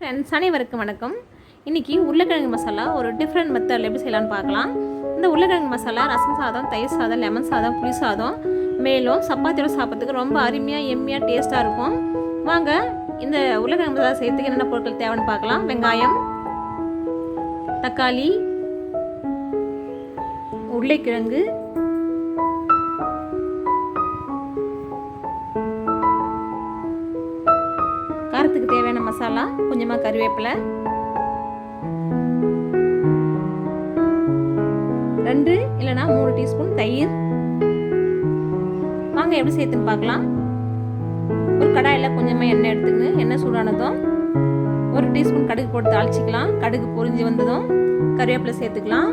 Friends அனைவருக்கும் வணக்கம். இன்றைக்கி உருளைக்கிழங்கு மசாலா ஒரு டிஃப்ரெண்ட் மெத்தடில் எப்படி செய்யலான்னு பார்க்கலாம். இந்த உருளைக்கிழங்கு மசாலா ரசம் சாதம், தயிர் சாதம், லெமன் சாதம், புளி சாதம், மேலும் சப்பாத்தியோட சாப்பிட்றதுக்கு ரொம்ப அருமையாக எம்மியாக டேஸ்ட்டாக இருக்கும். வாங்க இந்த உருளைக்கிழங்கு மசாலா செய்யறதுக்கு என்னென்ன பொருட்கள் தேவைன்னு பார்க்கலாம். வெங்காயம், தக்காளி, உருளைக்கிழங்கு, காரத்துக்கு தேவையான மசாலா, கொஞ்சமாக கறிவேப்பிலை, 2 இல்லைனா 3 டீஸ்பூன் தயிர். வாங்க எப்படி சேர்த்துன்னு பார்க்கலாம். ஒரு கடாயில் கொஞ்சமாக எண்ணெய் எடுத்துக்கணும். எண்ணெய் சூடானதும் 1 டீஸ்பூன் கடுகு போட்டு தாளிச்சிக்கலாம். கடுகு பொரிஞ்சு வந்ததும் கறிவேப்பிலை சேர்த்துக்கலாம்.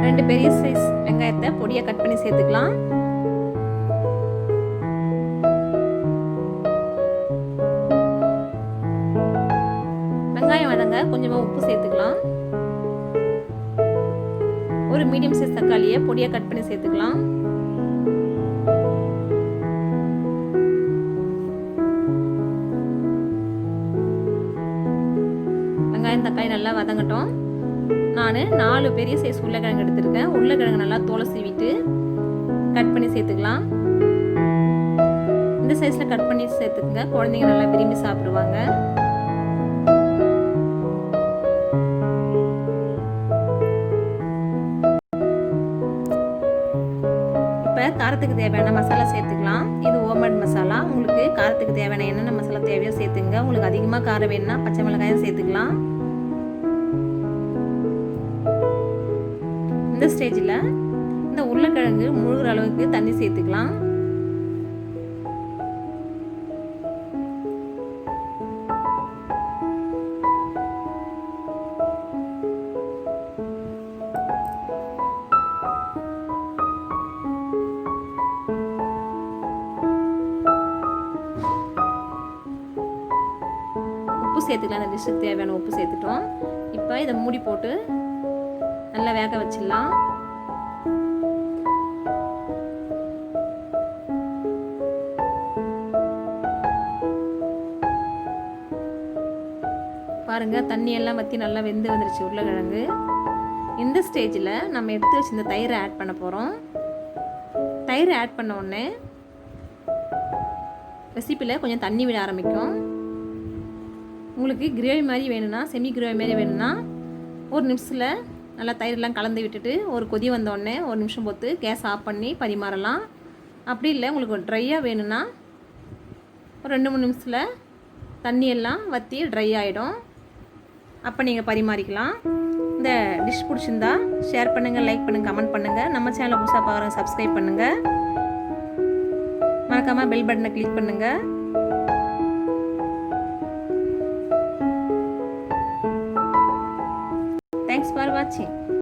ரெண்டு பெரிய சைஸ் வெங்காயத்தை பொடியாக கட் பண்ணி சேர்த்துக்கலாம். வெங்காயம் வதங்க கொஞ்சமாக உப்பு சேர்த்துக்கலாம். ஒரு மீடியம் சைஸ் தக்காளியை பொடியாக கட் பண்ணி சேர்த்துக்கலாம். வெங்காயம் தக்காளி நல்லா வதங்கட்டும். நான் 4 பெரிய சைஸ் உருளைக்கிழங்கு எடுத்துருக்கேன். உருளைக்கிழங்கு நல்லா தோலை சீவிட்டு கட் பண்ணி சேர்த்துக்கலாம். இந்த சைஸில் கட் பண்ணி சேர்த்துக்குங்க. குழந்தைங்க நல்லா விரும்பி சாப்பிடுவாங்க. இப்போ காரத்துக்கு தேவையான மசாலா சேர்த்துக்கலாம். இது ஹோம்மேட் மசாலா. உங்களுக்கு காரத்துக்கு தேவையான என்னென்ன மசாலா தேவையோ சேர்த்துங்க. உங்களுக்கு அதிகமாக காரம் வேணும்னா பச்சை மிளகாயும் சேர்த்துக்கலாம். இந்த ஸ்டேஜில் இந்த உருளைக்கிழங்கு முழுகிற அளவுக்கு தண்ணி சேர்த்துக்கலாம். உப்பு சேர்த்துக்கலாம். இந்த டிஷ்ஷுக்கு தேவையான உப்பு சேர்த்துட்டோம். இப்போ இதை மூடி போட்டு நல்லா வேக வச்சிடலாம். பாருங்க, தண்ணி எல்லாம் வற்றி நல்லா வெந்து வந்துருச்சு உருளைக்கிழங்கு. இந்த ஸ்டேஜில் நம்ம எடுத்து வச்சு இந்த தயிரை ஆட் பண்ண போகிறோம். தயிரை ஆட் பண்ண உடனே ரெசிப்பியில் கொஞ்சம் தண்ணி விட ஆரம்பிக்கும். உங்களுக்கு கிரேவி மாதிரி வேணும்னா, செமி கிரேவி மாதிரி வேணும்னா 1 நிமிஷத்தில் நல்லா தயிரெலாம் கலந்து விட்டுட்டு ஒரு கொதி வந்தோடனே 1 நிமிஷம் பொறுத்து கேஸ் ஆஃப் பண்ணி பரிமாறலாம். அப்படி இல்லை உங்களுக்கு ட்ரையாக வேணும்னா ஒரு 2-3 நிமிஷத்தில் தண்ணியெல்லாம் வற்றி ட்ரை ஆகிடும். அப்போ நீங்கள் பரிமாறிக்கலாம். இந்த டிஷ் பிடிச்சிருந்தா ஷேர் பண்ணுங்கள், லைக் பண்ணுங்கள், கமெண்ட் பண்ணுங்கள். நம்ம சேனலை புதுசாக பார்க்குறவங்க சப்ஸ்கிரைப் பண்ணுங்கள். மறக்காமல் பெல் பட்டனை கிளிக் பண்ணுங்கள். Thanks for watching.